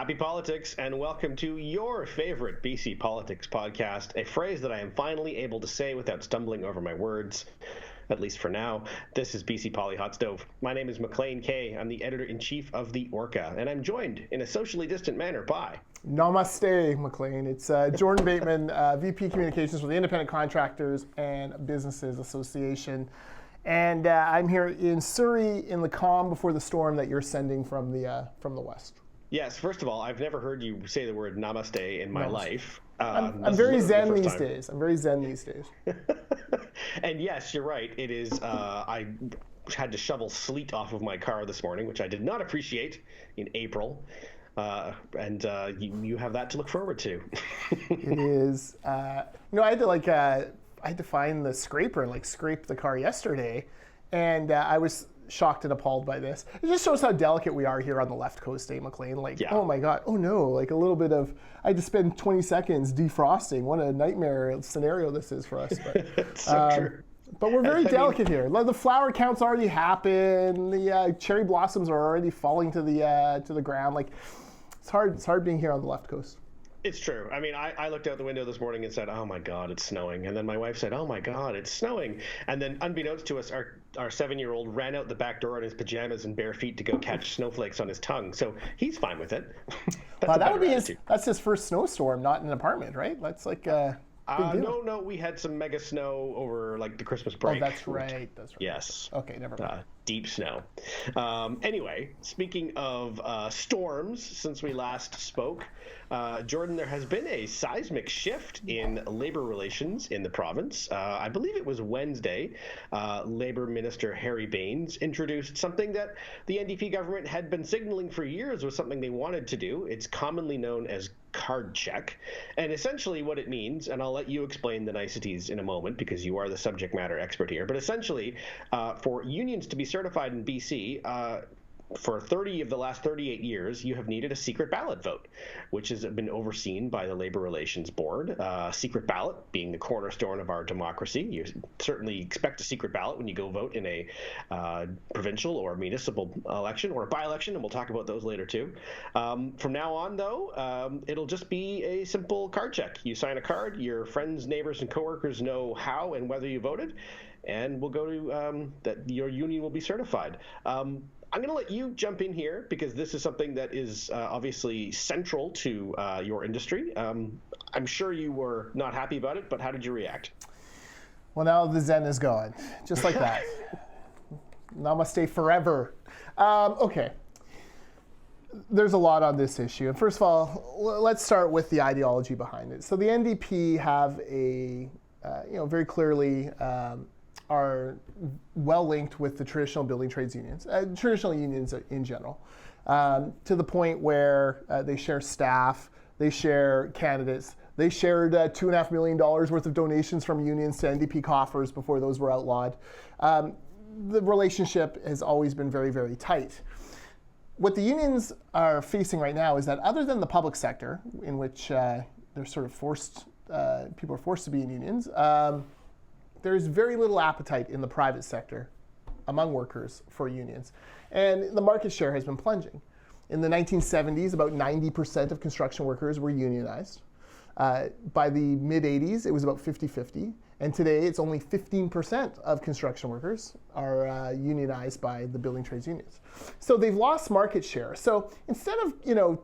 Happy politics, and welcome to your favorite BC politics podcast, a phrase that I am finally able to say without stumbling over my words, at least for now. This is BC Poly Hot Stove. My name is Maclean K. I'm the editor-in-chief of the Orca, and I'm joined in a socially distant manner by... Namaste, Maclean. It's Jordan Bateman, VP Communications for the Independent Contractors and Businesses Association. And I'm here in Surrey in the calm before the storm that you're sending from the west. Yes, first of all, I've never heard you say the word namaste in my life. I'm very zen these days. I'm very zen these days. And yes, you're right. It is, I had to shovel sleet off of my car this morning, which I did not appreciate in April. And you have that to look forward to. It is. I had to find the scraper and scrape the car yesterday, and I was shocked and appalled by this. It just shows how delicate we are here on the left coast, Maclean. Oh my God, oh no, a little bit of, I had to spend 20 seconds defrosting. What a nightmare scenario this is for us. But, so true. But we're very delicate here. The flower count's already happened. The cherry blossoms are already falling to the ground. It's hard being here on the left coast. It's true. I mean, I looked out the window this morning and said, oh my God, it's snowing. And then my wife said, oh my God, it's snowing. And then unbeknownst to us, our 7-year-old ran out the back door in his pajamas and bare feet to go catch snowflakes on his tongue. So he's fine with it. That's his first snowstorm, not in an apartment, right? That's big deal. No, we had some mega snow over the Christmas break. Oh, that's right. Yes. Okay, never mind. Deep snow. Anyway, speaking of storms, since we last spoke, Jordan, there has been a seismic shift in labor relations in the province. I believe it was Wednesday. Labor Minister Harry Bains introduced something that the NDP government had been signaling for years was something they wanted to do. It's commonly known as card check. And essentially what it means, and I'll let you explain the niceties in a moment because you are the subject matter expert here, but essentially for unions to be certified in BC, for 30 of the last 38 years, you have needed a secret ballot vote, which has been overseen by the Labor Relations Board. Secret ballot being the cornerstone of our democracy. You certainly expect a secret ballot when you go vote in a provincial or municipal election or a by-election, and we'll talk about those later too. From now on, though, it'll just be a simple card check. You sign a card, your friends, neighbors, and coworkers know how and whether you voted, and we'll go to that your union will be certified. I'm going to let you jump in here because this is something that is obviously central to your industry. I'm sure you were not happy about it, but how did you react? Well, now the zen is gone, just like that. Namaste forever. Okay. There's a lot on this issue. And first of all, let's start with the ideology behind it. So the NDP have very clearly are well linked with the traditional building trades unions, traditional unions in general, to the point where they share staff, they share candidates. They shared $2.5 million worth of donations from unions to NDP coffers before those were outlawed. The relationship has always been very, very tight. What the unions are facing right now is that other than the public sector, in which they're sort of forced, people are forced to be in unions, there's very little appetite in the private sector among workers for unions. And the market share has been plunging. In the 1970s, about 90% of construction workers were unionized. By the mid-80s, it was about 50-50. And today, it's only 15% of construction workers are unionized by the building trades unions. So they've lost market share. So instead of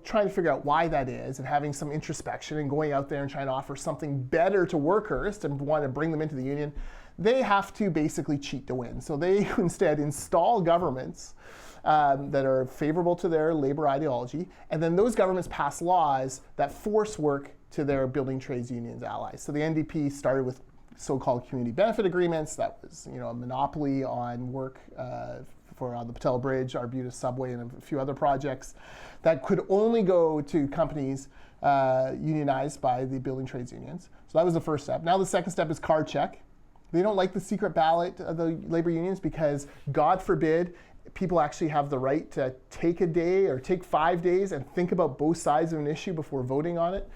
trying to figure out why that is and having some introspection and going out there and trying to offer something better to workers to want to bring them into the union, they have to basically cheat to win. So they instead install governments that are favorable to their labor ideology, and then those governments pass laws that force work to their building trades unions allies. So the NDP started with so-called community benefit agreements. That was, a monopoly on work on the Patel Bridge, Arbutus Subway, and a few other projects that could only go to companies unionized by the building trades unions. So that was the first step. Now the second step is card check. They don't like the secret ballot of the labor unions because, God forbid, people actually have the right to take a day or take 5 days and think about both sides of an issue before voting on it.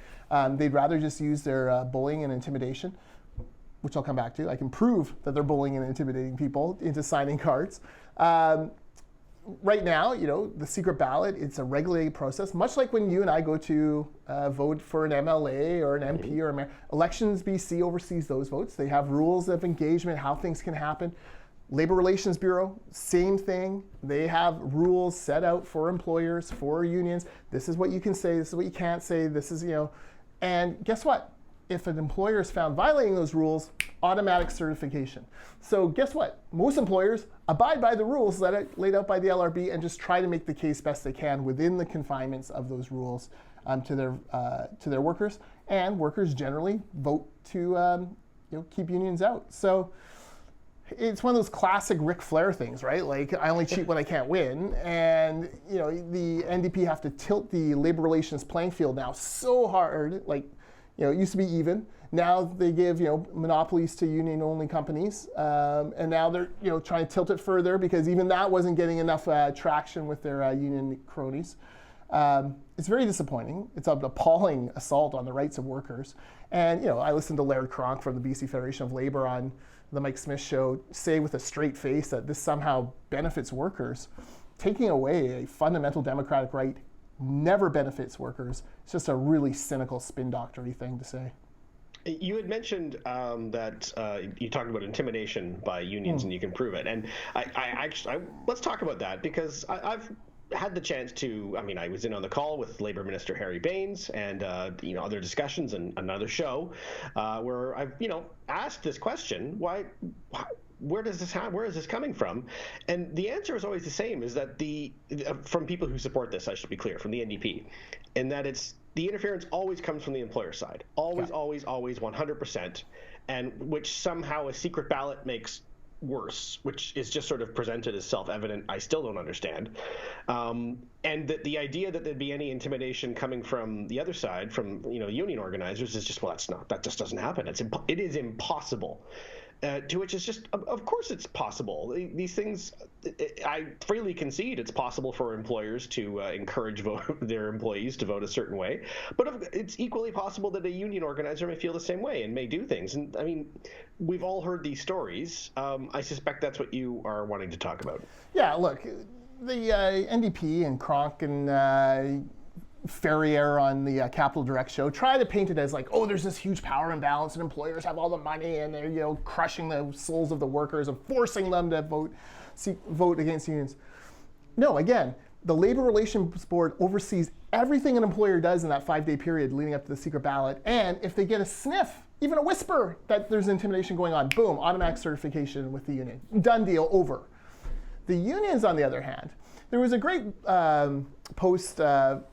They'd rather just use their bullying and intimidation, which I'll come back to. I can prove that they're bullying and intimidating people into signing cards. right now, the secret ballot, it's a regulated process, much like when you and I go to vote for an MLA or an MP or a mayor. Elections BC oversees those votes. They have rules of engagement, how things can happen. Labor Relations Bureau, same thing. They have rules set out for employers, for unions. This is what you can say, this is what you can't say, this is, and guess what? If an employer is found violating those rules, automatic certification. So guess what? Most employers abide by the rules that are laid out by the LRB and just try to make the case best they can within the confinements of those rules to their workers. And workers generally vote to keep unions out. So it's one of those classic Ric Flair things, right? Like, I only cheat when I can't win. And the NDP have to tilt the labor relations playing field now so hard. Like, it used to be even. Now they give monopolies to union-only companies, and now they're trying to tilt it further because even that wasn't getting enough traction with their union cronies. It's very disappointing. It's an appalling assault on the rights of workers. And I listened to Laird Cronk from the BC Federation of Labor on the Mike Smith show say with a straight face that this somehow benefits workers. Taking away a fundamental democratic right never benefits workers. It's just a really cynical spin doctor-y thing to say. You had mentioned that you talked about intimidation by unions and you can prove it. And I let's talk about that because I've had the chance to, I was in on the call with Labor Minister Harry Bains and, other discussions and another show where I've, asked this question, where is this coming from? And the answer is always the same, is that from people who support this, I should be clear, from the NDP, and that it's the interference always comes from the employer side. Always, always, always 100%, and which somehow a secret ballot makes worse, which is just sort of presented as self-evident. I still don't understand. And that the idea that there'd be any intimidation coming from the other side, from union organizers, is just, that just doesn't happen. It is impossible. To which is just, of course it's possible. These things, I freely concede it's possible for employers to encourage their employees to vote a certain way. But it's equally possible that a union organizer may feel the same way and may do things. And we've all heard these stories. I suspect that's what you are wanting to talk about. Yeah, look, the NDP and Cronk and Ferrier on the Capital Direct show try to paint it as like, there's this huge power imbalance and employers have all the money and they're crushing the souls of the workers and forcing them to vote against unions. No, again, the Labor Relations Board oversees everything an employer does in that 5-day period leading up to the secret ballot. And if they get a sniff, even a whisper that there's intimidation going on, boom, automatic certification with the union. Done deal, over. The unions, on the other hand, there was a great post on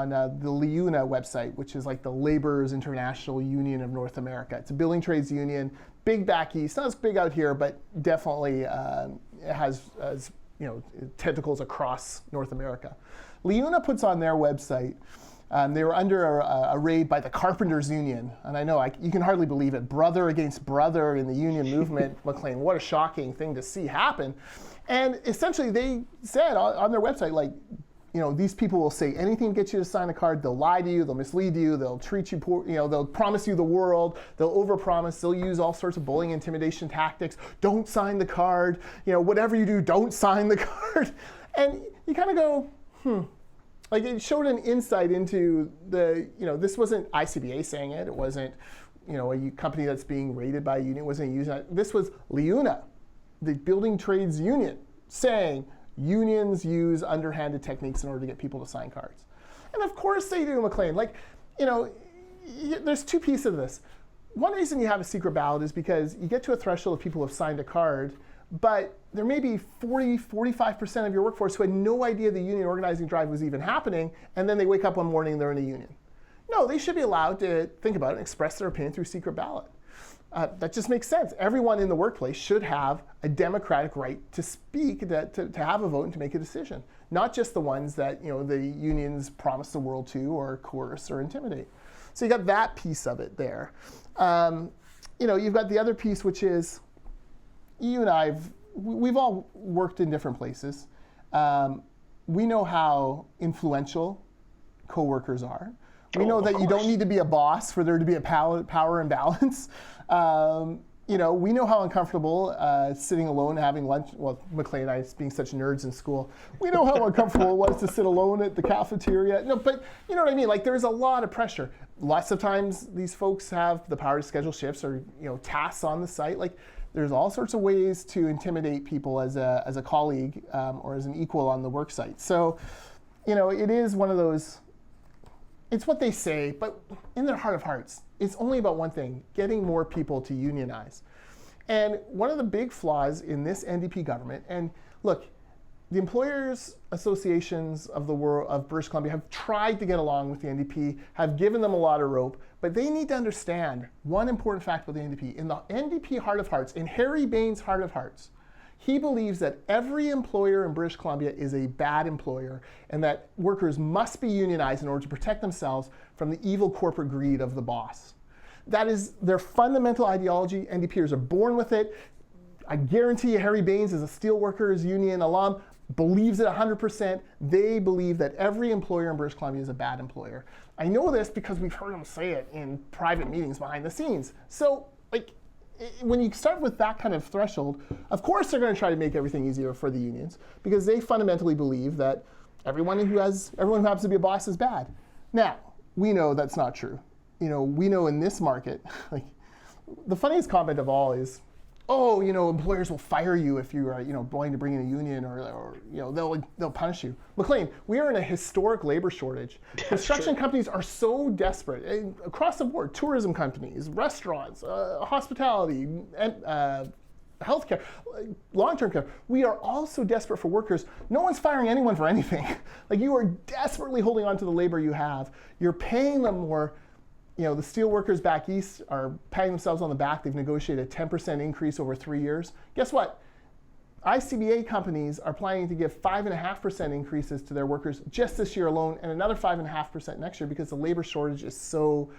the LIUNA website, which is like the Labor's International Union of North America. It's a building trades union, big back east, not as big out here, but definitely it has tentacles across North America. LIUNA puts on their website, they were under a raid by the Carpenters Union, and I know you can hardly believe it, brother against brother in the union movement. Maclean, what a shocking thing to see happen. And essentially they said on their website, these people will say anything to get you to sign a card. They'll lie to you, they'll mislead you, they'll treat you poor, they'll promise you the world, they'll overpromise, they'll use all sorts of bullying, intimidation tactics. Don't sign the card, whatever you do, don't sign the card. And you kind of go, Like, it showed an insight into this wasn't ICBA saying it, it wasn't, a company that's being raided by a union, wasn't using it. This was LIUNA, the building trades union, saying, unions use underhanded techniques in order to get people to sign cards. And of course they do, Maclean. There's two pieces of this. One reason you have a secret ballot is because you get to a threshold of people who have signed a card, but there may be 45% of your workforce who had no idea the union organizing drive was even happening, and then they wake up one morning and they're in a union. No, they should be allowed to think about it and express their opinion through secret ballot. That just makes sense. Everyone in the workplace should have a democratic right to speak, to have a vote and to make a decision. Not just the ones that the unions promise the world to or coerce or intimidate. So you got that piece of it there. You've got the other piece, which is you and we've all worked in different places. We know how influential coworkers are. We know that you don't need to be a boss for there to be a power imbalance. we know how uncomfortable sitting alone having lunch, well, Maclean and I being such nerds in school, we know how uncomfortable it was to sit alone at the cafeteria. No, but you know what I mean? Like, there's a lot of pressure. Lots of times these folks have the power to schedule shifts or, tasks on the site. Like, there's all sorts of ways to intimidate people as a colleague or as an equal on the work site. So, it is one of those, it's what they say, but in their heart of hearts, it's only about one thing: getting more people to unionize. And one of the big flaws in this NDP government, and look, the employers associations of the world of British Columbia have tried to get along with the NDP, have given them a lot of rope, but they need to understand one important fact about the NDP. In the NDP heart of hearts, in Harry Bain's heart of hearts, he believes that every employer in British Columbia is a bad employer and that workers must be unionized in order to protect themselves from the evil corporate greed of the boss. That is their fundamental ideology. NDPers are born with it. I guarantee you Harry Bains, as a steelworkers union alum, believes it 100%. They believe that every employer in British Columbia is a bad employer. I know this because we've heard them say it in private meetings behind the scenes. So, when you start with that kind of threshold, of course they're going to try to make everything easier for the unions because they fundamentally believe that everyone who happens to be a boss is bad. Now, we know that's not true. We know in this market, the funniest comment of all is, employers will fire you if you are, going to bring in a union or they'll punish you. Maclean, we are in a historic labor shortage. Construction companies are so desperate across the board: tourism companies, restaurants, hospitality, and healthcare, long-term care. We are all so desperate for workers. No one's firing anyone for anything. You are desperately holding on to the labor you have. You're paying them more. The steel workers back east are patting themselves on the back. They've negotiated a 10% increase over 3 years. Guess what? ICBA companies are planning to give 5.5% increases to their workers just this year alone, and another 5.5% next year because the labor shortage is so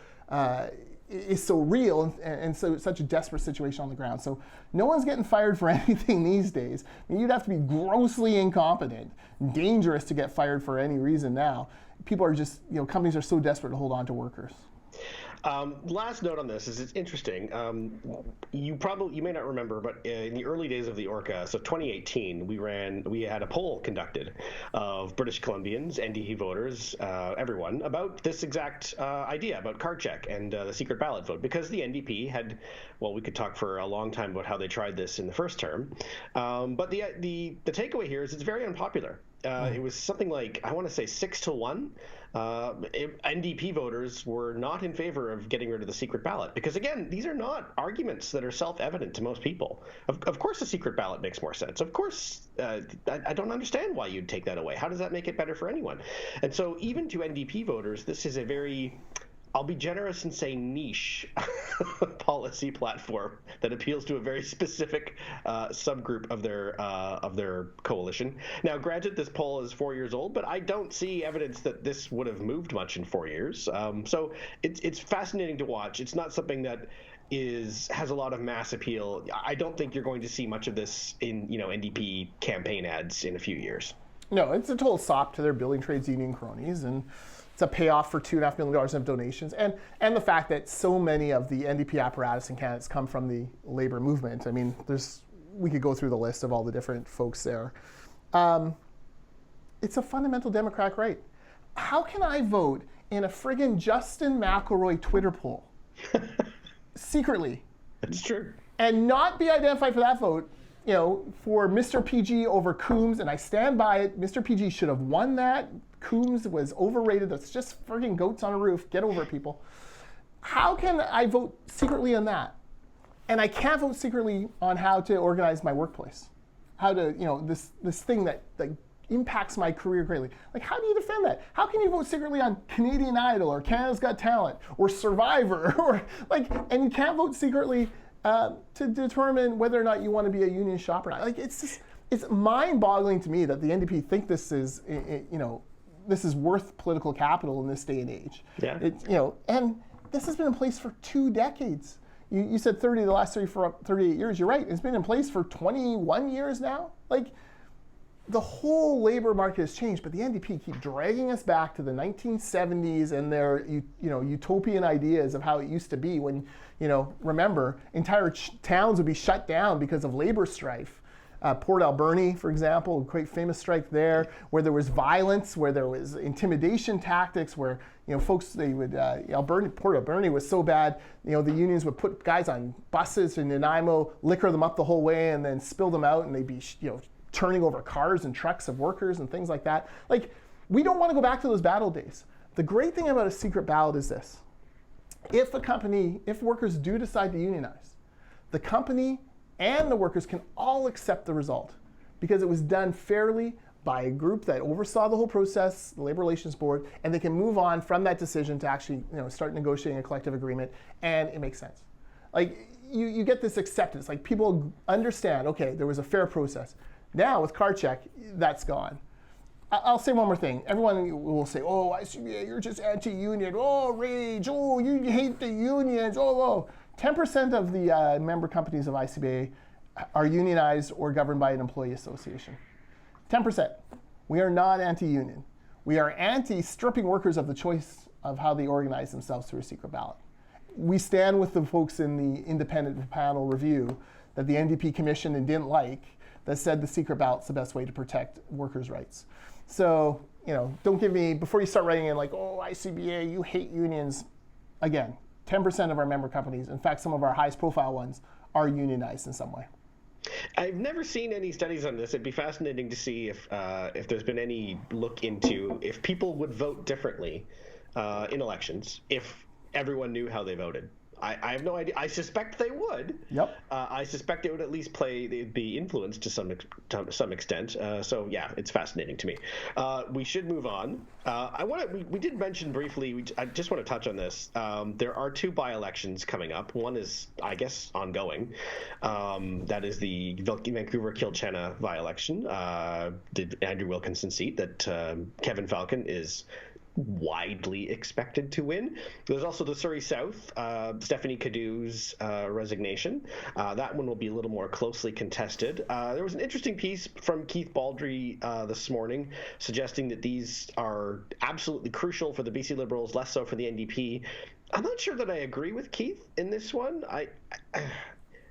real and so such a desperate situation on the ground. So no one's getting fired for anything these days. You'd have to be grossly incompetent, dangerous to get fired for any reason now. People are just, companies are so desperate to hold on to workers. Last note on this is it's interesting. You may not remember, but in the early days of the Orca, so 2018, we had a poll conducted of British Columbians, NDP voters, everyone, about this exact idea about card check and the secret ballot vote, because the NDP had, we could talk for a long time about how they tried this in the first term, but the takeaway here is it's very unpopular. It was something like, I want to say 6-1. NDP voters were not in favor of getting rid of the secret ballot because, again, these are not arguments that are self-evident to most people. Of course the secret ballot makes more sense. Of course, I don't understand why you'd take that away. How does that make it better for anyone? And so even to NDP voters, this is a very, I'll be generous and say niche policy platform that appeals to a very specific subgroup of their coalition. Now, granted, this poll is 4 years old, but I don't see evidence that this would have moved much in 4 years. So it's fascinating to watch. It's not something that has a lot of mass appeal. I don't think you're going to see much of this in NDP campaign ads in a few years. No, it's a total sop to their building trades union cronies, and it's a payoff for $2.5 million of donations, and the fact that so many of the NDP apparatus and candidates come from the labor movement. I mean, we could go through the list of all the different folks there. It's a fundamental democratic right. How can I vote in a friggin' Justin McElroy Twitter poll secretly? That's true. And not be identified for that vote, for Mr. PG over Coombs, and I stand by it. Mr. PG should have won that. Coombs was overrated. That's just friggin' goats on a roof. Get over it, people. How can I vote secretly on that? And I can't vote secretly on how to organize my workplace. How to, this thing that impacts my career greatly. How do you defend that? How can you vote secretly on Canadian Idol or Canada's Got Talent or Survivor or and you can't vote secretly to determine whether or not you want to be a union shop or not? It's mind-boggling to me that the NDP think this is, this is worth political capital in this day and age. Yeah. And this has been in place for 2 decades. You said the last 38 years. You're right. It's been in place for 21 years now. the whole labor market has changed, but the NDP keep dragging us back to the 1970s and their utopian ideas of how it used to be when, remember, entire towns would be shut down because of labor strife. Port Alberni, for example, a quite famous strike there, where there was violence, where there was intimidation tactics, where folks Port Alberni was so bad, the unions would put guys on buses in Nanaimo, liquor them up the whole way, and then spill them out, and they'd be turning over cars and trucks of workers and things like that. Like, we don't want to go back to those bad old days. The great thing about a secret ballot is this: if workers do decide to unionize, the company and the workers can all accept the result because it was done fairly by a group that oversaw the whole process, the Labor Relations Board, and they can move on from that decision to actually start negotiating a collective agreement, and it makes sense. Like, you get this acceptance, like people understand, okay, there was a fair process. Now with card check, that's gone. I'll say one more thing. Everyone will say, oh, ICBA, you're just anti-union. Oh, rage. Oh, you hate the unions. Oh. 10% of the member companies of ICBA are unionized or governed by an employee association. 10%. We are not anti-union. We are anti-stripping workers of the choice of how they organize themselves through a secret ballot. We stand with the folks in the independent panel review that the NDP commissioned and didn't like, that said the secret ballot's the best way to protect workers' rights. So, don't give me, before you start writing in like, oh, ICBA, you hate unions. Again, 10% of our member companies, in fact, some of our highest profile ones, are unionized in some way. I've never seen any studies on this. It'd be fascinating to see if there's been any look into if people would vote differently in elections if everyone knew how they voted. I have no idea. I suspect they would. Yep. I suspect they would at least be influenced to some extent. So yeah, it's fascinating to me. We should move on. We did mention briefly. I just want to touch on this. There are 2 by-elections coming up. One is, I guess, ongoing. That is the Vancouver-Kilchena by-election, the Andrew Wilkinson seat that Kevin Falcon is widely expected to win. There's also the Surrey South, Stephanie Cadou's resignation. That one will be a little more closely contested. There was an interesting piece from Keith Baldry this morning suggesting that these are absolutely crucial for the BC Liberals, less so for the NDP. I'm not sure that I agree with Keith in this one.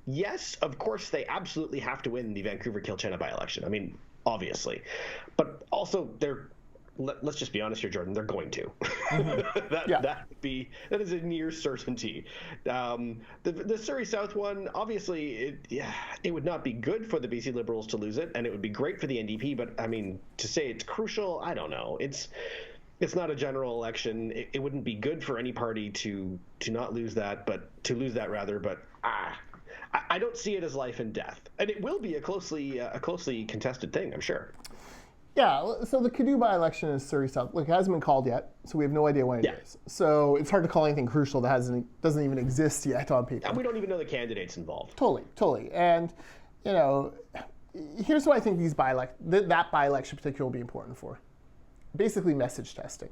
Yes, of course, they absolutely have to win the Vancouver-Kilchena by-election. I mean, obviously. But also, let's just be honest here, Jordan, they're going to. Mm-hmm. That is a near certainty. The Surrey South one, obviously, it would not be good for the BC Liberals to lose it, and it would be great for the NDP, but I mean, to say it's crucial, I don't know. It's not a general election. It wouldn't be good for any party to not lose that, but to lose that rather, but I don't see it as life and death. And it will be a closely contested thing, I'm sure. Yeah, so the Cadou by-election in Surrey South, look, it hasn't been called yet, so we have no idea when it is. So it's hard to call anything crucial that doesn't even exist yet on paper. And we don't even know the candidates involved. Totally. And, here's what I think that by-election particularly will be important for. Basically message testing.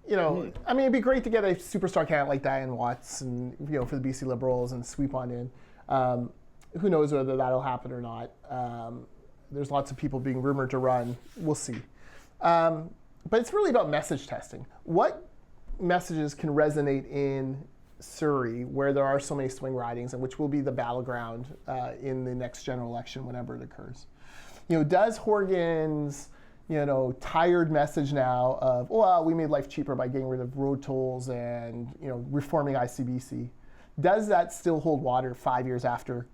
I mean, it'd be great to get a superstar candidate like Diane Watts and, for the BC Liberals and sweep on in. Who knows whether that'll happen or not. There's lots of people being rumored to run. We'll see. But it's really about message testing. What messages can resonate in Surrey, where there are so many swing ridings, and which will be the battleground in the next general election whenever it occurs? Does Horgan's tired message now of, we made life cheaper by getting rid of road tolls and reforming ICBC, does that still hold water 5 years after,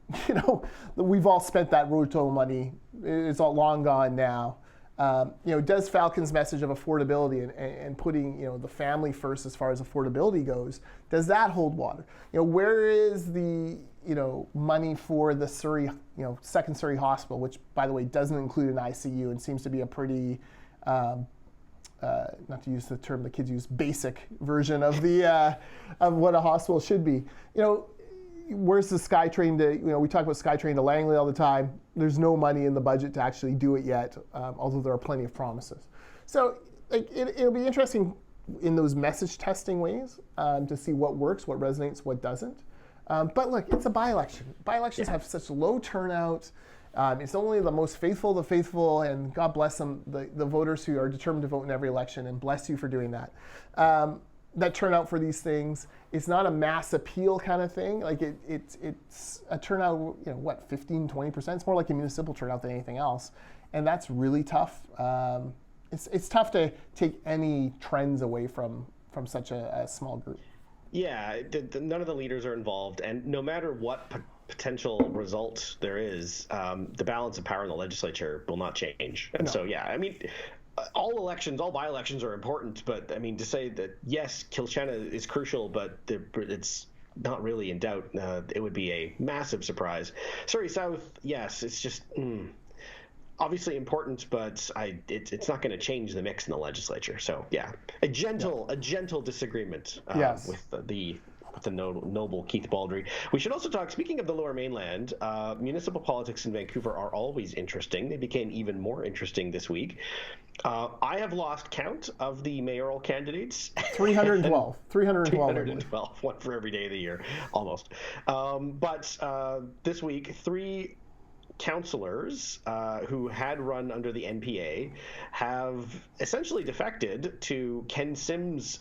we've all spent that road toll money, it's all long gone now? Does Falcon's message of affordability and putting, the family first as far as affordability goes, does that hold water? Where is the, money for the Surrey, second Surrey hospital, which, by the way, doesn't include an ICU and seems to be a pretty, not to use the term the kids use, basic version of the of what a hospital should be. Where's the SkyTrain to, we talk about SkyTrain to Langley all the time. There's no money in the budget to actually do it yet, although there are plenty of promises. So it'll be interesting in those message testing ways to see what works, what resonates, what doesn't. But look, it's a by-election. By-elections have such low turnout. It's only the most faithful, the faithful, and God bless them, the voters who are determined to vote in every election, and bless you for doing that. That turn out for these things. It's not a mass appeal kind of thing. Like it's a turnout, 15, 20%. It's more like a municipal turnout than anything else. And that's really tough. It's tough to take any trends away from such a small group. Yeah, none of the leaders are involved, and no matter what potential result there is, the balance of power in the legislature will not change. And so, yeah, I mean, all by-elections are important, but I mean, to say that, yes, Kilshanna is crucial, but it's not really in doubt, it would be a massive surprise. Surrey South, yes, it's just... obviously important, but it's not going to change the mix in the legislature. So yeah, a gentle disagreement with the noble Keith Baldry. We should also talk, speaking of the Lower Mainland, municipal politics in Vancouver are always interesting. They became even more interesting this week. I have lost count of the mayoral candidates. 312. 312, one for every day of the year, almost. But this week, 3 councillors who had run under the NPA have essentially defected to Ken Sims,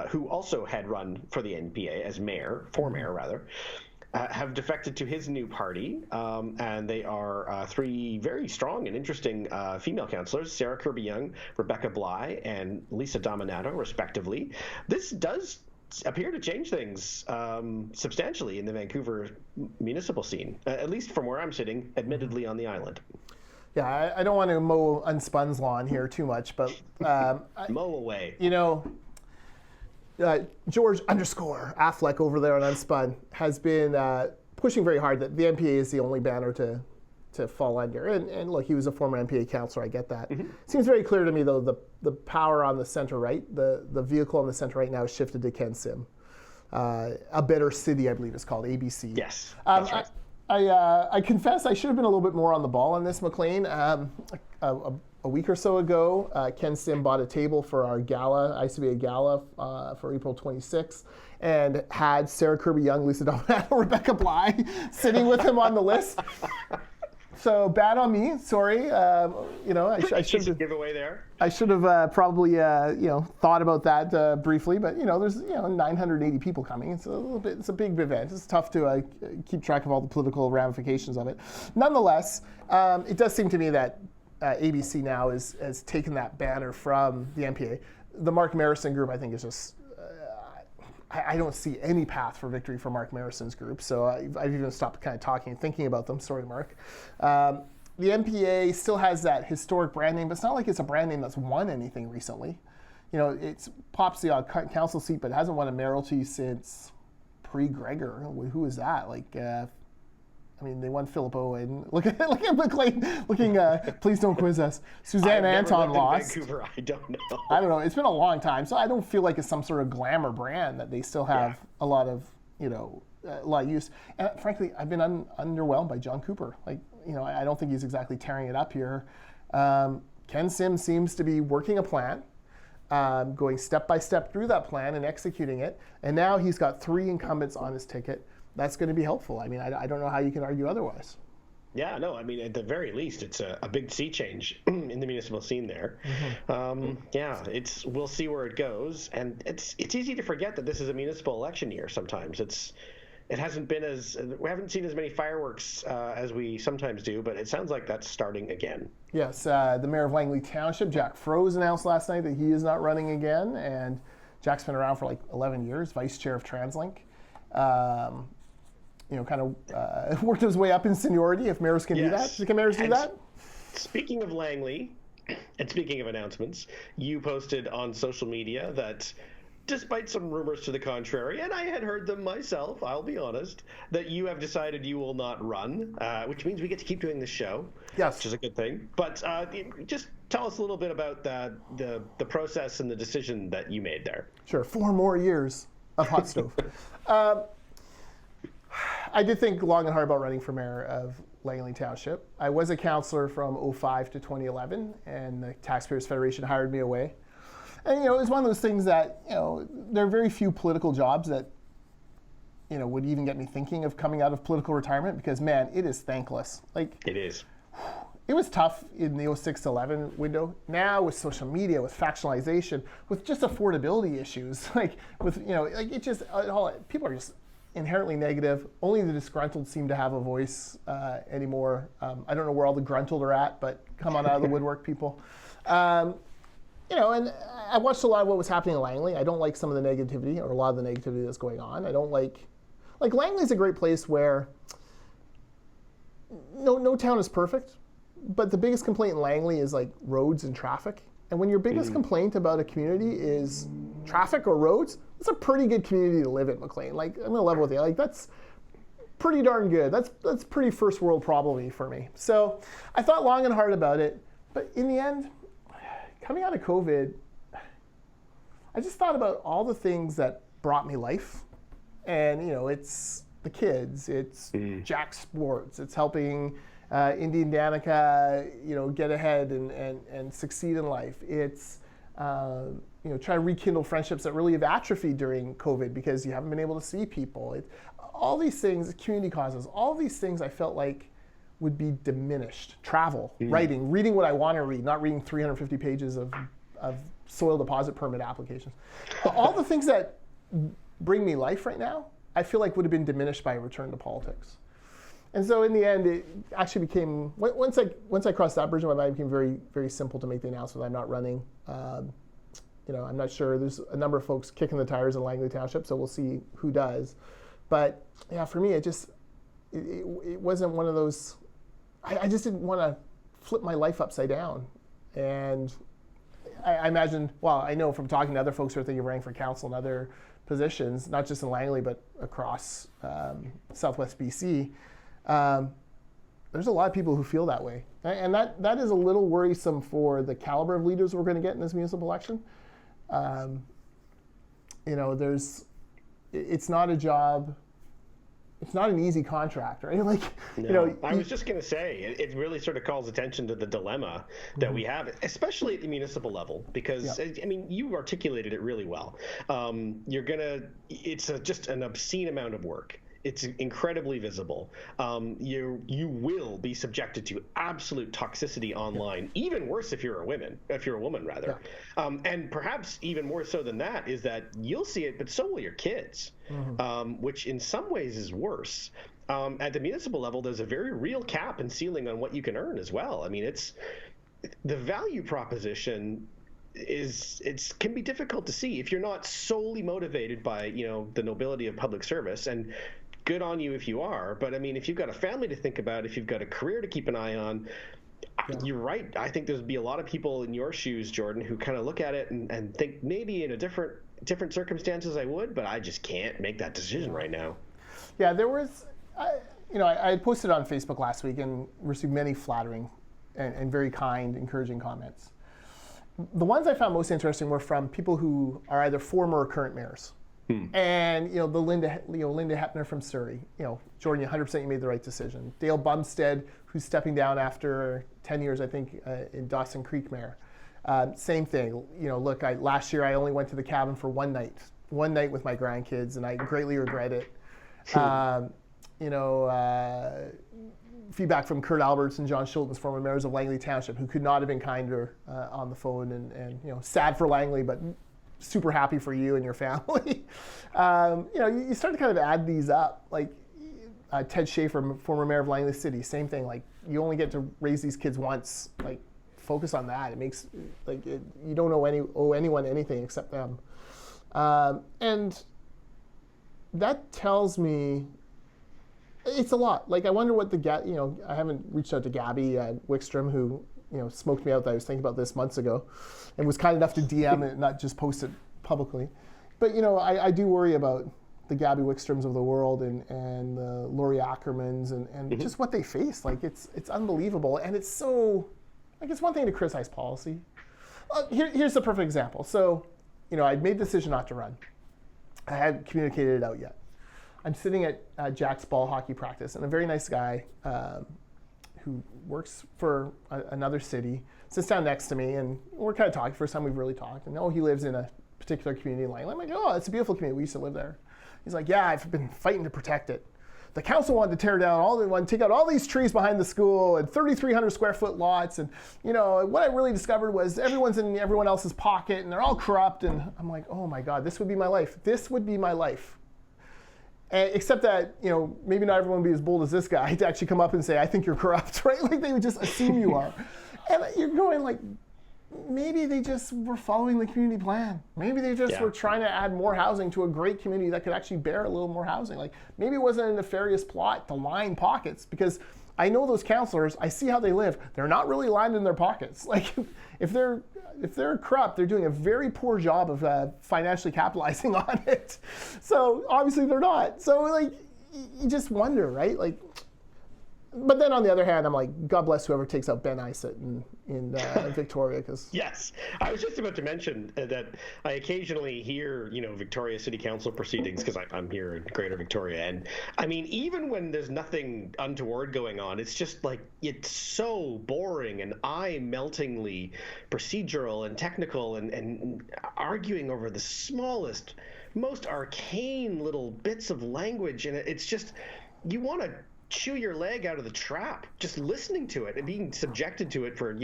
who also had run for the NPA as mayor, have defected to his new party, and they are 3 very strong and interesting female councillors, Sarah Kirby-Young, Rebecca Bly, and Lisa Dominato, respectively. This does appear to change things substantially in the Vancouver municipal scene, at least from where I'm sitting, admittedly on the island. Yeah, I don't want to mow Unspun's lawn here too much, but... mow away. George _ Affleck over there on Unspun has been pushing very hard that the NPA is the only banner to fall under. And look, he was a former NPA councillor, I get that. Mm-hmm. Seems very clear to me, though, the power on the centre-right, the vehicle on the centre-right now has shifted to Ken Sim. A Better City, I believe it's called, ABC. Yes, that's right. I confess I should have been a little bit more on the ball on this, Maclean. A week or so ago, Ken Sim bought a table for our gala, ICBA gala, for April 26th, and had Sarah Kirby-Young, Lisa Dominato, Rebecca Bly sitting with him on the list. So bad on me. Sorry. I should have giveaway there. I should have probably thought about that briefly. But there's 980 people coming. It's a big event. It's tough to keep track of all the political ramifications of it. Nonetheless, it does seem to me that ABC now has taken that banner from the NPA. The Mark Marison group, I think, is just. I don't see any path for victory for Mark Marison's group, so I've even stopped kind of talking and thinking about them. Sorry, Mark. The NPA still has that historic brand name, but it's not like it's a brand name that's won anything recently. It's pops the odd council seat, but it hasn't won a mayoralty since pre-Gregor. Who is that? They won Philip Owen. Look at Maclean looking. Please don't quiz us. Suzanne Anton lost. Vancouver, I don't know. I don't know. It's been a long time, so I don't feel like it's some sort of glamour brand that they still have a lot of use. And frankly, I've been underwhelmed by John Cooper. I don't think he's exactly tearing it up here. Ken Sim seems to be working a plan, going step by step through that plan and executing it. And now he's got 3 incumbents on his ticket. That's going to be helpful. I don't know how you can argue otherwise. Yeah, no, at the very least, it's a big sea change in the municipal scene there. Mm-hmm. We'll see where it goes. And it's easy to forget that this is a municipal election year sometimes. We haven't seen as many fireworks as we sometimes do, but it sounds like that's starting again. Yes, the mayor of Langley Township, Jack Froese, announced last night that he is not running again. And Jack's been around for 11 years, vice chair of TransLink. Worked his way up in seniority, if mayors can do that. Can mayors do that? Speaking of Langley, and speaking of announcements, you posted on social media that despite some rumors to the contrary, and I had heard them myself, I'll be honest, that you have decided you will not run, which means we get to keep doing this show, which is a good thing. But just tell us a little bit about the process and the decision that you made there. Sure, 4 more years of Hot Stove. I did think long and hard about running for mayor of Langley Township. I was a councillor from 2005 to 2011, and the Taxpayers Federation hired me away. And, it was one of those things that, there are very few political jobs that, would even get me thinking of coming out of political retirement because, man, it is thankless. It is. it was tough in the 06-11 window. Now with social media, with factionalization, with just affordability issues, like with, like it just, people are just inherently negative. Only the disgruntled seem to have a voice anymore. I don't know where all the gruntled are at, but come on out of the woodwork, people. And I watched a lot of what was happening in Langley. I don't like some of the negativity, or a lot of the negativity that's going on. I don't like Langley's a great place where no town is perfect. But the biggest complaint in Langley is like roads and traffic. And when your biggest complaint about a community is traffic or roads, it's a pretty good community to live in, Maclean. Like, I'm gonna level with you. Like, that's pretty darn good. That's pretty first world problem-y for me. So I thought long and hard about it. But in the end, coming out of COVID, I just thought about all the things that brought me life. And, it's the kids, it's Jack Sports, it's helping Indy and Danica, get ahead and succeed in life. It's, try to rekindle friendships that really have atrophied during COVID because you haven't been able to see people. All these things, community causes, all these things I felt like would be diminished. Travel, writing, reading what I want to read, not reading 350 pages of soil deposit permit applications. All the things that bring me life right now, I feel like would have been diminished by a return to politics. And so in the end, it actually became, once I crossed that bridge in my mind, it became very, very simple to make the announcement I'm not running. I'm not sure. There's a number of folks kicking the tires in Langley Township, so we'll see who does. But yeah, for me, it wasn't one of those, I just didn't want to flip my life upside down. And I imagine, well, I know from talking to other folks who are thinking of running for council and other positions, not just in Langley, but across Southwest BC, there's a lot of people who feel that way. And that is a little worrisome for the caliber of leaders we're going to get in this municipal election. It's not a job, it's not an easy contract, right? Like, no, I was just going to say, it really sort of calls attention to the dilemma that we have, especially at the municipal level, because you articulated it really well. It's just an obscene amount of work. It's incredibly visible. You will be subjected to absolute toxicity online. Even worse if you're a woman, rather. Yeah. And perhaps even more so than that is that you'll see it, but so will your kids, which in some ways is worse. At the municipal level, there's a very real cap and ceiling on what you can earn as well. I mean, it's the value proposition can be difficult to see if you're not solely motivated by the nobility of public service. And good on you if you are, but I mean, if you've got a family to think about, if you've got a career to keep an eye on, you're right. I think there'd be a lot of people in your shoes, Jordan, who kind of look at it and think maybe in a different circumstances I would, but I just can't make that decision right now. Yeah, there was, I posted on Facebook last week and received many flattering and very kind, encouraging comments. The ones I found most interesting were from people who are either former or current mayors. And the Linda Hepner from Surrey, Jordan, 100% you made the right decision. Dale Bumstead, who's stepping down after 10 years, I think, in Dawson Creek mayor. Same thing. Look, last year I only went to the cabin for one night with my grandkids, and I greatly regret it. Feedback from Kurt Alberts and John Schultens, former mayors of Langley Township, who could not have been kinder on the phone, and sad for Langley, but super happy for you and your family. You start to kind of add these up, like Ted Schaefer, former mayor of Langley City, same thing. Like, you only get to raise these kids once. Like, focus on that. It makes you don't owe anyone anything except them. And that tells me it's a lot. Like, I wonder what I haven't reached out to Gabby Wickstrom, who smoked me out that I was thinking about this months ago, and was kind enough to DM it, not just post it publicly. But I do worry about the Gabby Wickstroms of the world and the Lori Ackermans and just what they face. Like, it's unbelievable, and it's so, like, it's one thing to criticize policy. Here's the perfect example. So, I'd made the decision not to run. I hadn't communicated it out yet. I'm sitting at Jack's ball hockey practice, and a very nice guy who works for another city sits down next to me, and we're kind of talking. First time we've really talked. And he lives in a particular community in Langley. I'm like, oh, it's a beautiful community. We used to live there. He's like, yeah, I've been fighting to protect it. the council wanted to tear down take out all these trees behind the school and 3,300 square foot lots. And, what I really discovered was everyone's in everyone else's pocket and they're all corrupt. And I'm like, oh my God, this would be my life. This would be my life. Except that, maybe not everyone would be as bold as this guy to actually come up and say, I think you're corrupt, right? Like they would just assume you are. And you're going like, maybe they just were following the community plan. Maybe they just were trying to add more housing to a great community that could actually bear a little more housing. Like maybe it wasn't a nefarious plot to line pockets, because I know those councillors, I see how they live. They're not really lined in their pockets. Like if they're corrupt, they're doing a very poor job of financially capitalizing on it. So obviously they're not. So like you just wonder, right? Like, but then on the other hand, I'm like, God bless whoever takes out Ben Isett in Victoria, because yes, I was just about to mention that I occasionally hear Victoria City Council proceedings because I'm here in Greater Victoria, and I mean even when there's nothing untoward going on, it's just like it's so boring and eye-meltingly procedural and technical and arguing over the smallest, most arcane little bits of language, and it's just you want to chew your leg out of the trap just listening to it, and being subjected to it for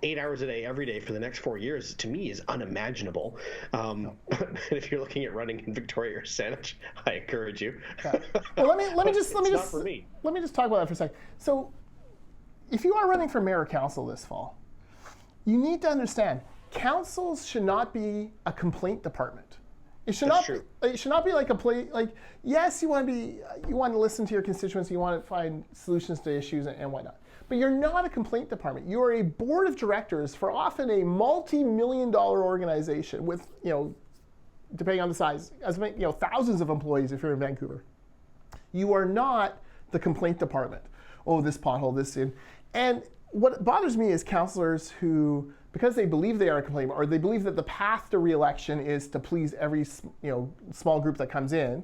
8 hours a day every day for the next 4 years to me is unimaginable. If you're looking at running in Victoria or Saanich, I encourage you. Yeah. Well, let me just talk about that for a second. So if you are running for mayor or council this fall, you need to understand councils should not be a complaint department. It should not be like a play. Like, yes, you want to listen to your constituents, you want to find solutions to issues and whatnot. But you're not a complaint department. You are a board of directors for often a multi-million-dollar organization with, depending on the size, thousands of employees if you're in Vancouver. You are not the complaint department. Oh, this pothole, this in. And what bothers me is councillors who, because they believe they are a complainant, or they believe that the path to re-election is to please every small group that comes in,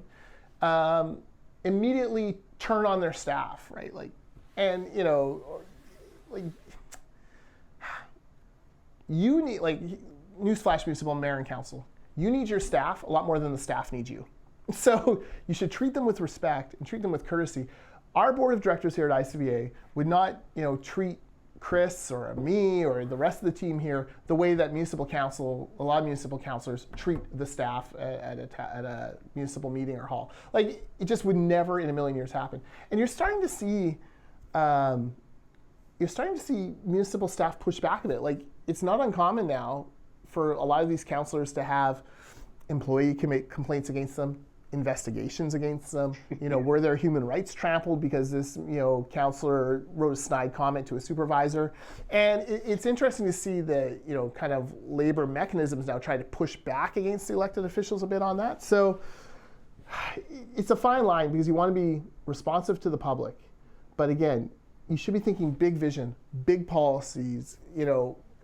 immediately turn on their staff, right? Like, and you need, like, newsflash, municipal mayor and council, you need your staff a lot more than the staff needs you. So you should treat them with respect and treat them with courtesy. Our board of directors here at ICVA would not, treat Chris or me or the rest of the team here the way that a lot of municipal councillors treat the staff at a municipal meeting or hall. Like, it just would never in a million years happen. And you're starting to see municipal staff push back a bit. Like, it's not uncommon now for a lot of these councillors to have employee complaints against them, investigations against them, were their human rights trampled because this, counselor wrote a snide comment to a supervisor. And it's interesting to see the, kind of labor mechanisms now try to push back against the elected officials a bit on that. So it's a fine line because you want to be responsive to the public. But again, you should be thinking big vision, big policies,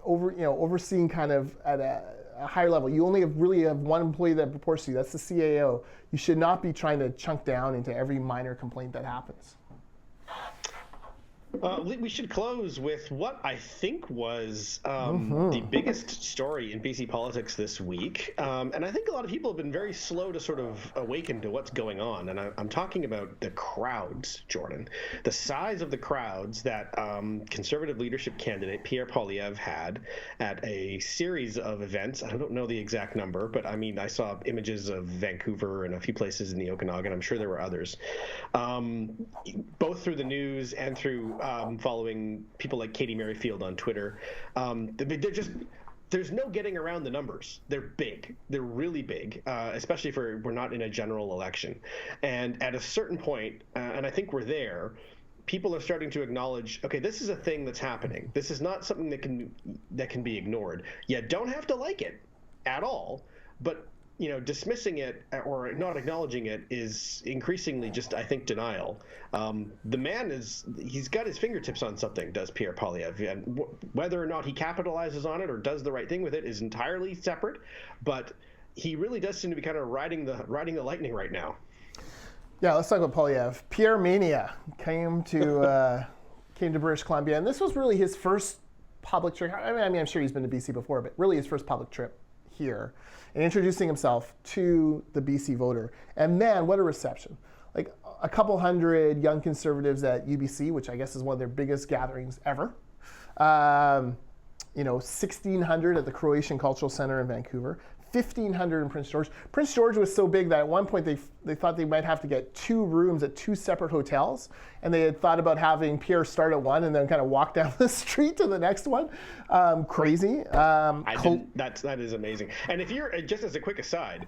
overseeing kind of at a higher level. You only really have one employee that reports to you. That's the CAO. You should not be trying to chunk down into every minor complaint that happens. We should close with what I think was the biggest story in BC politics this week. And I think a lot of people have been very slow to sort of awaken to what's going on. And I'm talking about the crowds, Jordan. The size of the crowds that Conservative leadership candidate Pierre Poilievre had at a series of events. I don't know the exact number, but I mean, I saw images of Vancouver and a few places in the Okanagan. I'm sure there were others. Both through the news and through following people like Katie Merrifield on Twitter. There's no getting around the numbers. They're big. They're really big, especially for we're not in a general election. And at a certain point, and I think we're there, people are starting to acknowledge, okay, this is a thing that's happening. This is not something that can be ignored. You don't have to like it at all, but dismissing it or not acknowledging it is increasingly just, I think, denial. The man he's got his fingertips on something, does Pierre Poilievre, and whether or not he capitalizes on it or does the right thing with it is entirely separate, but he really does seem to be kind of riding the lightning right now. Yeah, let's talk about Poilievre. Pierre Mania came to British Columbia, and this was really his first public trip. I mean, I'm sure he's been to BC before, but really his first public trip here, and introducing himself to the BC voter. And man, what a reception. Like, a couple hundred young conservatives at UBC, which I guess is one of their biggest gatherings ever. 1,600 at the Croatian Cultural Center in Vancouver, 1,500 in Prince George. Prince George was so big that at one point they thought they might have to get 2 rooms at 2 separate hotels, and they had thought about having Pierre start at one and then kind of walk down the street to the next one. Crazy. That is amazing. And if you're, just as a quick aside,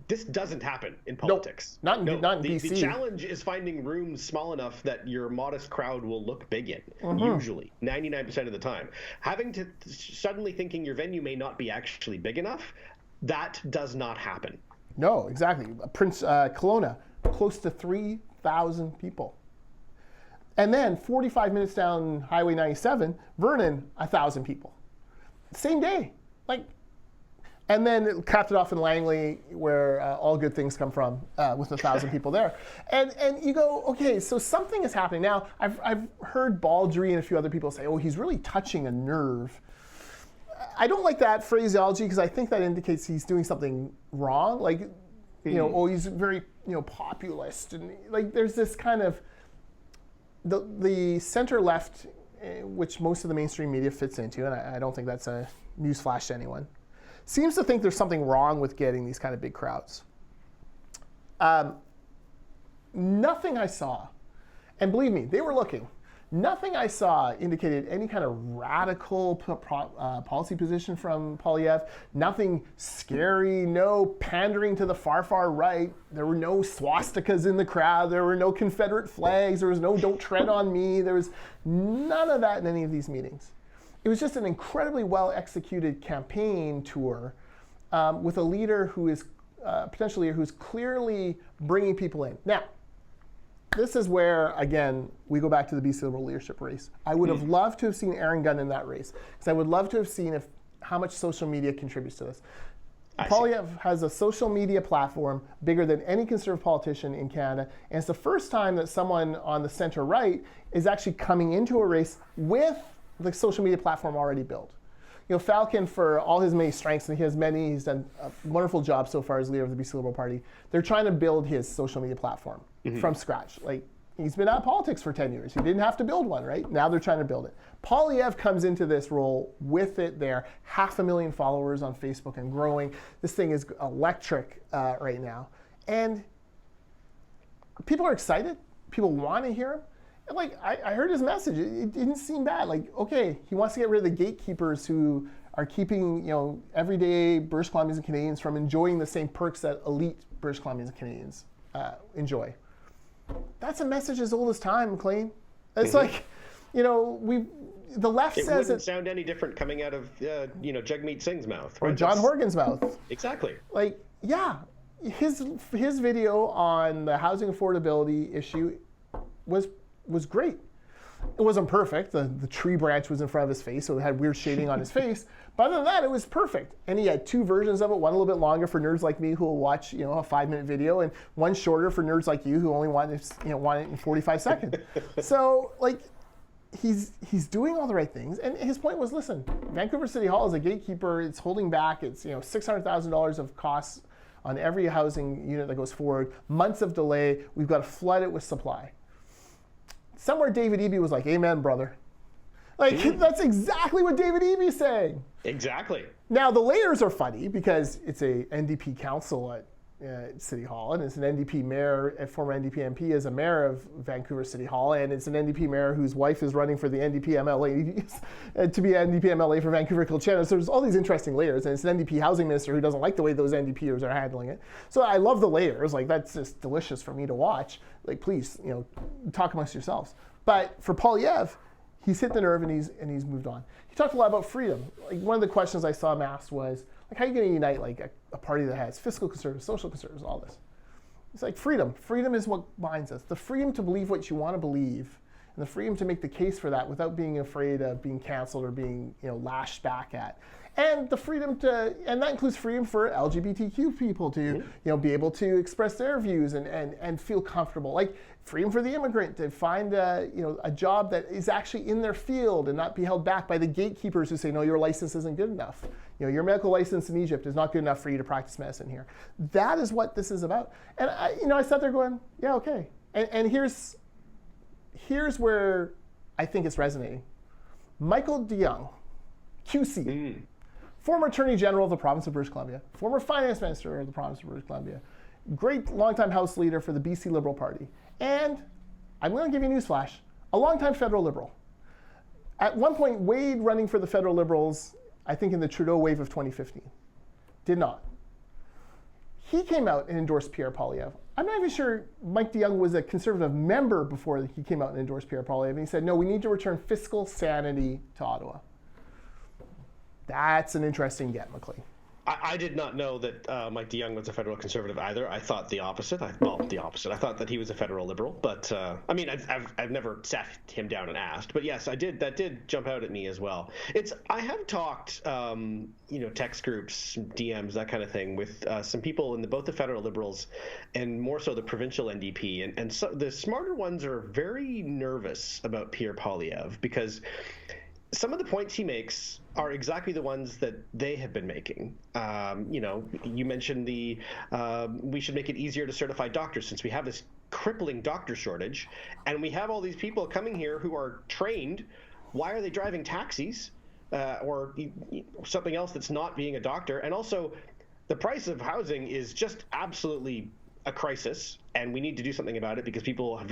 this doesn't happen in politics. Not in BC. The challenge is finding rooms small enough that your modest crowd will look big in, usually, 99% of the time. Having to suddenly thinking your venue may not be actually big enough, that does not happen. No, exactly. Prince Kelowna, close to 3,000 people. And then 45 minutes down Highway 97, Vernon, 1,000 people. Same day. And then it capped it off in Langley, where all good things come from, with 1,000 people there. And you go, okay, so something is happening. Now, I've heard Baldry and a few other people say, oh, he's really touching a nerve. I don't like that phraseology because I think that indicates he's doing something wrong. He's very, populist. And there's this kind of, the center-left, which most of the mainstream media fits into, and I don't think that's a newsflash to anyone, seems to think there's something wrong with getting these kind of big crowds. Nothing I saw, and believe me, they were looking, nothing I saw indicated any kind of radical policy position from Poilievre, nothing scary, no pandering to the far, far right. There were no swastikas in the crowd. There were no Confederate flags. There was no don't tread on me. There was none of that in any of these meetings. It was just an incredibly well-executed campaign tour with a leader who is potential leader who's clearly bringing people in. Now, this is where, again, we go back to the BC Liberal leadership race. I would have loved to have seen Aaron Gunn in that race, because I would love to have seen how much social media contributes to this. Poilievre has a social media platform bigger than any Conservative politician in Canada, and it's the first time that someone on the center-right is actually coming into a race with the social media platform already built. Falcon, for all his many strengths, and he has many, he's done a wonderful job so far as leader of the BC Liberal Party. They're trying to build his social media platform from scratch. He's been out of politics for 10 years. He didn't have to build one, right? Now they're trying to build it. Poilievre comes into this role with it there, 500,000 followers on Facebook and growing. This thing is electric right now. And people are excited. People want to hear him. And I heard his message. It didn't seem bad. Okay, he wants to get rid of the gatekeepers who are keeping, everyday British Columbians and Canadians from enjoying the same perks that elite British Columbians and Canadians enjoy. That's a message as old as time, Maclean. It's the left says it wouldn't sound any different coming out of Jagmeet Singh's mouth, right? Or John Horgan's mouth. Exactly. His video on the housing affordability issue was great. It wasn't perfect. The tree branch was in front of his face, so it had weird shading on his face. But other than that, it was perfect. And he had 2 versions of it, one a little bit longer for nerds like me who will watch, a 5-minute video, and one shorter for nerds like you who only want it in 45 seconds. So, he's doing all the right things. And his point was, listen, Vancouver City Hall is a gatekeeper. It's holding back. It's, $600,000 of costs on every housing unit that goes forward. Months of delay. We've got to flood it with supply. Somewhere David Eby was like, amen, brother. That's exactly what David Eby's saying. Exactly. Now, the layers are funny because it's a NDP council at City Hall, and it's an NDP mayor, a former NDP MP is a mayor of Vancouver City Hall, and it's an NDP mayor whose wife is running for the NDP MLA, to be an NDP MLA for Vancouver Kilchanna. So there's all these interesting layers, and it's an NDP housing minister who doesn't like the way those NDPers are handling it. So I love the layers. That's just delicious for me to watch. Please, talk amongst yourselves. But for Poilievre, he's hit the nerve and he's moved on. He talked a lot about freedom. One of the questions I saw him asked was, how are you going to unite a party that has fiscal conservatives, social conservatives, all this? It's freedom. Freedom is what binds us. The freedom to believe what you want to believe, and the freedom to make the case for that without being afraid of being canceled or being lashed back at. And the freedom and that includes freedom for LGBTQ people to be able to express their views and feel comfortable. Freedom for the immigrant to find a job that is actually in their field and not be held back by the gatekeepers who say, no, your license isn't good enough. Your medical license in Egypt is not good enough for you to practice medicine here. That is what this is about. And I sat there going, yeah, okay. And here's where I think it's resonating. Michael DeYoung, QC, former Attorney General of the province of British Columbia, former Finance Minister of the province of British Columbia, great longtime House Leader for the BC Liberal Party, and I'm going to give you a newsflash, a longtime federal Liberal. At one point, Wade running for the federal Liberals, I think in the Trudeau wave of 2015, did not. He came out and endorsed Pierre Poilievre. I'm not even sure Mike DeYoung was a Conservative member before he came out and endorsed Pierre Poilievre. And he said, no, we need to return fiscal sanity to Ottawa. That's an interesting get, Maclean. I did not know that Mike DeYoung was a federal Conservative either. I thought the opposite. I thought that he was a federal Liberal. But I mean, I've never sat him down and asked. But yes, I did. That did jump out at me as well. I have talked, text groups, DMs, that kind of thing, with some people in both the federal Liberals and more so the provincial NDP. And so the smarter ones are very nervous about Pierre Poilievre because some of the points he makes are exactly the ones that they have been making. You mentioned we should make it easier to certify doctors since we have this crippling doctor shortage, and we have all these people coming here who are trained. Why are they driving taxis or something else that's not being a doctor? And also, the price of housing is just absolutely a crisis, and we need to do something about it because people have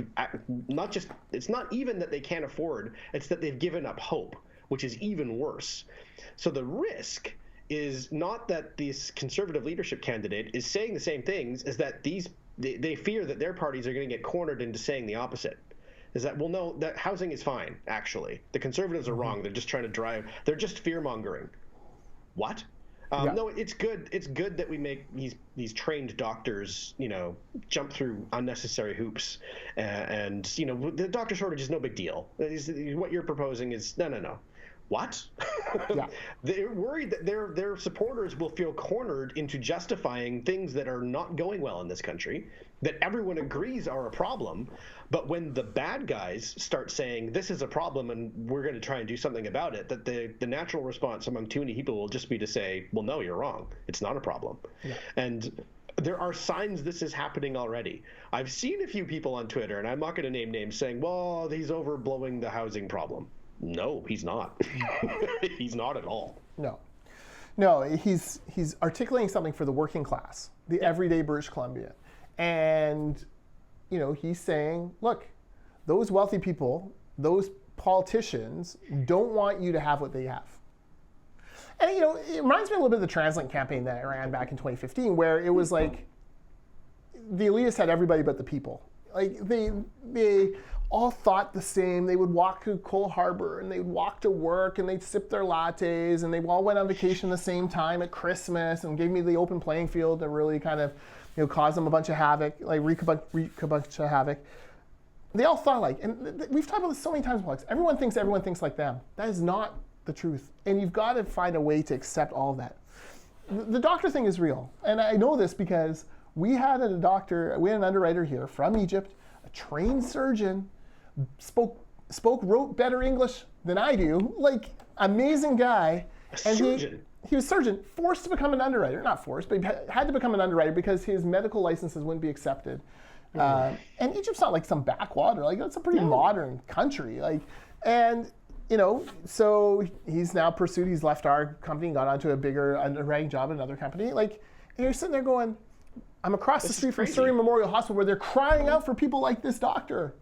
it's not even that they can't afford, it's that they've given up hope, which is even worse. So the risk is not that this Conservative leadership candidate is saying the same things, is that they fear that their parties are going to get cornered into saying the opposite. Is that, well, no, that housing is fine, actually. The Conservatives are wrong. They're just trying to they're just fear-mongering. What? Yeah. No, it's good. It's good that we make these trained doctors, jump through unnecessary hoops, and the doctor shortage is no big deal. What you're proposing is no. What? Yeah. They're worried that their supporters will feel cornered into justifying things that are not going well in this country, that everyone agrees are a problem. But when the bad guys start saying this is a problem and we're going to try and do something about it, that the natural response among too many people will just be to say, well, no, you're wrong. It's not a problem. Yeah. And there are signs this is happening already. I've seen a few people on Twitter, and I'm not going to name names, saying, well, he's overblowing the housing problem. No, he's not. He's not at all. No, he's articulating something for the working class, the everyday British Columbian. And, he's saying, look, those wealthy people, those politicians don't want you to have what they have. And, it reminds me a little bit of the TransLink campaign that I ran back in 2015, where it was like the elitists had everybody but the people. Like, they all thought the same. They would walk to Cole Harbour and they'd walk to work and they'd sip their lattes and they all went on vacation the same time at Christmas and gave me the open playing field to really kind of, cause them a bunch of havoc, like wreak a bunch of havoc. They all thought like, and we've talked about this so many times, Alex, everyone thinks like them. That is not the truth. And you've got to find a way to accept all of that. The doctor thing is real. And I know this because we had an underwriter here from Egypt, a trained surgeon, wrote better English than I do, like amazing guy. And he was a surgeon, forced to become an underwriter, not forced, but he had to become an underwriter because his medical licenses wouldn't be accepted. And Egypt's not like some backwater, like it's a pretty modern country. So he's now pursued, he's left our company, got onto a bigger underwriting job at another company. And you're sitting there going, I'm across the street from Surrey Memorial Hospital where they're crying out for people like this doctor.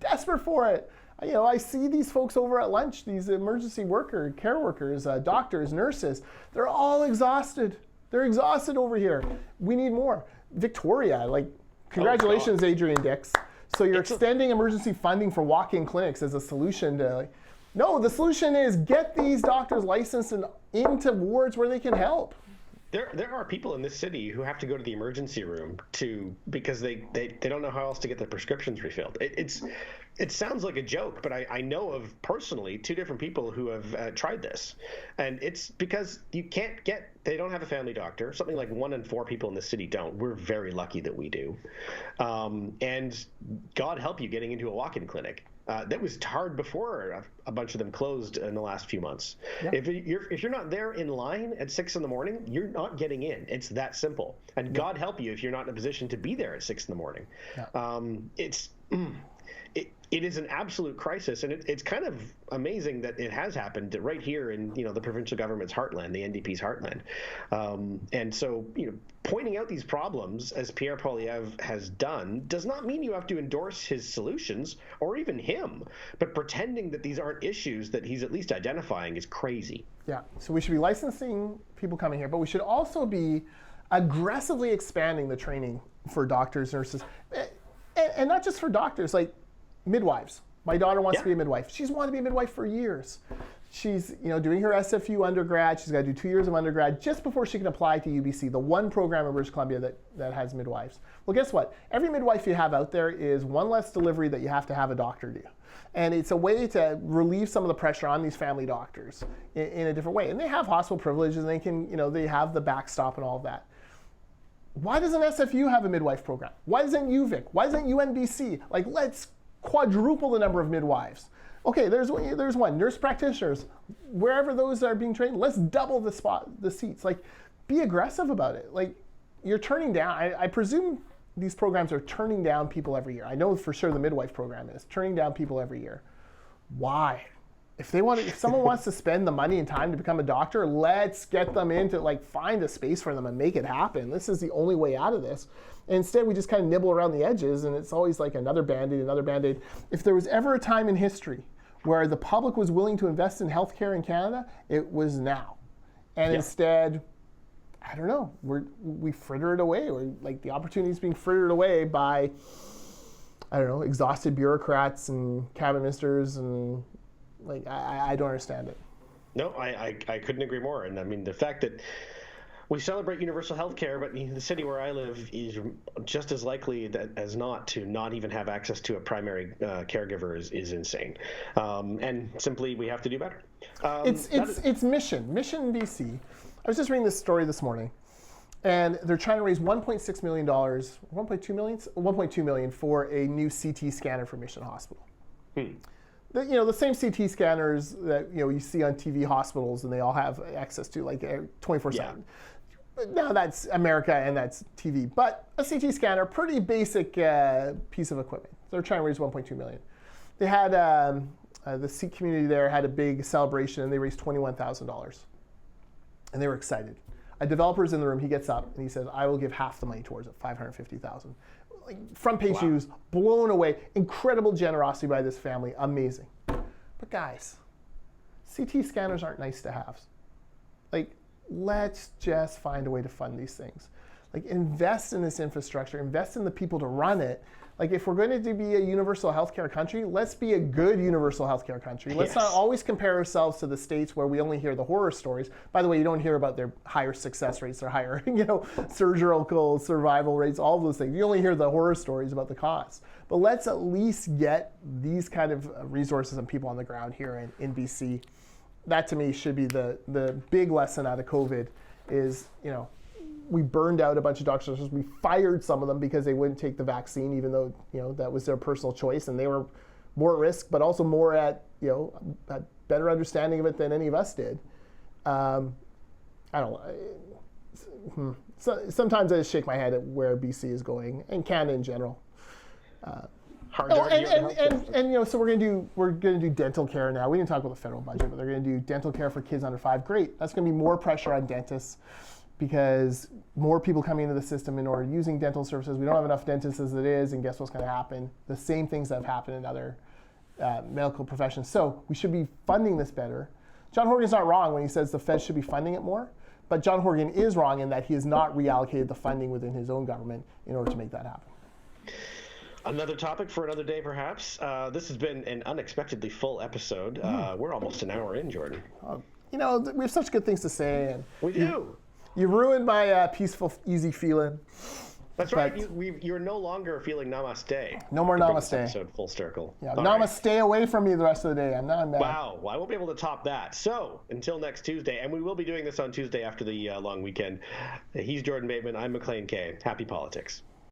Desperate for it. I see these folks over at lunch, these emergency care workers, doctors, nurses. They're all exhausted. They're exhausted over here. We need more. Victoria, congratulations, Adrian Dix. So you're extending emergency funding for walk-in clinics as a solution to, no, the solution is get these doctors licensed and into wards where they can help. There are people in this city who have to go to the emergency room because they don't know how else to get their prescriptions refilled. It sounds like a joke, but I know of personally 2 different people who have tried this, and it's because they don't have a family doctor. Something like 1 in 4 people in the city don't. We're very lucky that we do, and God help you getting into a walk-in clinic. That was hard before a bunch of them closed in the last few months. Yeah. If you're not there in line at 6 a.m, you're not getting in. It's that simple. And God help you if you're not in a position to be there at 6 a.m. Yeah. It is an absolute crisis, and it's kind of amazing that it has happened right here in the provincial government's heartland, the NDP's heartland. And so pointing out these problems, as Pierre Poilievre has done, does not mean you have to endorse his solutions or even him, but pretending that these aren't issues that he's at least identifying is crazy. Yeah, so we should be licensing people coming here, but we should also be aggressively expanding the training for doctors, nurses, and not just for doctors, like midwives. My daughter wants to be a midwife. She's wanted to be a midwife for years. She's doing her SFU undergrad. She's got to do 2 years of undergrad just before she can apply to UBC, the one program in British Columbia that has midwives. Well, guess what? Every midwife you have out there is one less delivery that you have to have a doctor do. And it's a way to relieve some of the pressure on these family doctors in a different way. And they have hospital privileges, and they can, they have the backstop and all of that. Why doesn't SFU have a midwife program? Why doesn't UVic? Why doesn't UNBC? Let's quadruple the number of midwives. Okay, there's one. Nurse practitioners, wherever those are being trained, let's double the seats. Be aggressive about it. You're turning down, I presume these programs are turning down people every year. I know for sure the midwife program is turning down people every year. Why? If someone wants to spend the money and time to become a doctor, let's get them in to find a space for them and make it happen. This is the only way out of this. And instead, we just kind of nibble around the edges, and it's always another Band-Aid, another Band-Aid. If there was ever a time in history where the public was willing to invest in healthcare in Canada, it was now. And instead, I don't know, we fritter it away. The opportunity is being frittered away by, I don't know, exhausted bureaucrats and cabinet ministers, and I don't understand it. No, I couldn't agree more. And I mean, the fact that we celebrate universal health care, but the city where I live is just as likely as not to not even have access to a primary caregiver is insane. And simply, we have to do better. It's Mission BC. I was just reading this story this morning, and they're trying to raise $1.6 million, $1.2 million for a new CT scanner for Mission Hospital. The same CT scanners that you see on TV hospitals, and they all have access to 24/7. Now that's America and that's TV, but a CT scanner, pretty basic piece of equipment. They're trying to raise $1.2 million. They had the Sikh community there had a big celebration, and they raised $21,000, and they were excited. A developer's in the room. He gets up and he says, "I will give half the money towards it, $550,000." Front page news, blown away. Incredible generosity by this family, amazing. But guys, CT scanners aren't nice to have. Let's just find a way to fund these things. Invest in this infrastructure, invest in the people to run it. If we're going to be a universal healthcare country, let's be a good universal healthcare country. Let's not always compare ourselves to the States where we only hear the horror stories. By the way, you don't hear about their higher success rates, their higher, surgical survival rates, all of those things. You only hear the horror stories about the costs. But let's at least get these kind of resources and people on the ground here in BC. That to me should be the big lesson out of COVID is, we burned out a bunch of doctors. We fired some of them because they wouldn't take the vaccine, even though that was their personal choice, and they were more at risk, but also more at a better understanding of it than any of us did. I don't know. So, sometimes I just shake my head at where BC is going, and Canada in general. So we're gonna do dental care now. We didn't talk about the federal budget, but they're gonna do dental care for kids under 5. Great. That's gonna be more pressure on dentists, because more people coming into the system in order using dental services. We don't have enough dentists as it is, and guess what's going to happen? The same things that have happened in other medical professions. So we should be funding this better. John Horgan's not wrong when he says the Fed should be funding it more, but John Horgan is wrong in that he has not reallocated the funding within his own government in order to make that happen. Another topic for another day, perhaps. This has been an unexpectedly full episode. We're almost an hour in, Jordan. We have such good things to say. And we do. You ruined my peaceful, easy feeling. That's right. You're no longer feeling namaste. No more namaste. Episode full circle. Yeah, namaste away from me the rest of the day. I'm not mad. Wow. Well, I won't be able to top that. So until next Tuesday, and we will be doing this on Tuesday after the long weekend. He's Jordan Bateman. I'm Maclean K. Happy politics.